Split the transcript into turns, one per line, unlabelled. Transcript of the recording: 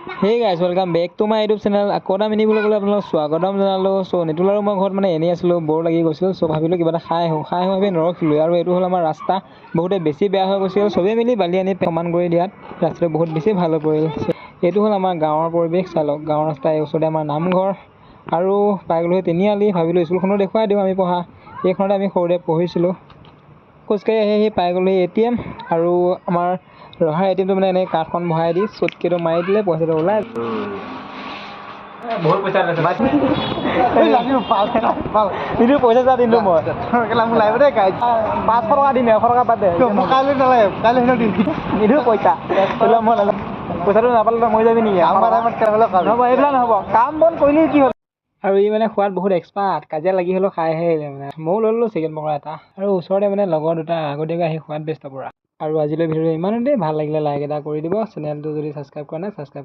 Hey guys, welcome back to my YouTube channel. আকৌ এটা mini ব্লগলৈ আপোনালোকক স্বাগতম জনালোঁ। চ' নিতুল আৰু মই ঘৰত মানে এনেই আছিলোঁ, বৰ লাগি গৈছিল। চ' ভাবিলোঁ কিবা এটা খাই ভাবি নৰখিলোঁ। আৰু এইটো হ'ল আমাৰ ৰাস্তা, বহুতে বেছি বেয়া হৈ গৈছিল। চবেই মিলি বালি আনি সমান কৰি দিয়াত ৰাস্তাটো বহুত বেছি ভাল হৈ পৰিল। এইটো হ'ল আমাৰ গাঁৱৰ পৰিৱেশ, চালক গাঁৱৰ ৰাস্তা। এই ওচৰতে আমাৰ নামঘৰ আৰু পাই গ'লোঁ তিনিআলি। ভাবিলোঁ স্কুলখনো দেখুৱাই দিওঁ আমি পঢ়া। এইখনতে আমি সৰুতে পঢ়িছিলোঁ। খোজকাঢ়ি আহি পাই গ'লোঁ ATM আৰু আমাৰ ৰহাৰ ATMটো মানে এনেকৈ কাৰ্ডখন ভৰাই দি চুটকেটো মাৰি দিলে পইচাটো ওলাই বহুত পইচা লৈছে নিদু পইচা যা দিলোঁ মই মোক লাগিব দেই গাড়ী 500 টকা দিম 100 টকা বাদ দে কাইলৈ নালাগে কাইলৈ দিম নিদু পইচা মই পইচাটো নাপালে তই মৰি যাবি নেকি নহ'ব এইবিলাক নহ'ব কাম বন কৰিলে কি হ'ল আৰু ই মানে খোৱাত বহুত এক্সপাৰ্ট কাজিয়া লাগি হ'লেও খাইহে আহিলে মানে ময়ো লৈ ল'লোঁ চিকেন পকৰা এটা আৰু ওচৰতে মানে লগৰ দুটা আগতীয়াকৈ আহি খোৱাত ব্যস্ত পৰা আৰু আজিলৈ ভিডিঅ'টো ইমানতে ভাল লাগিলে লাইক এটা কৰি দিব চেনেলটো যদি ছাবস্ক্ৰাইব কৰা নাই ছাবস্ক্ৰাইব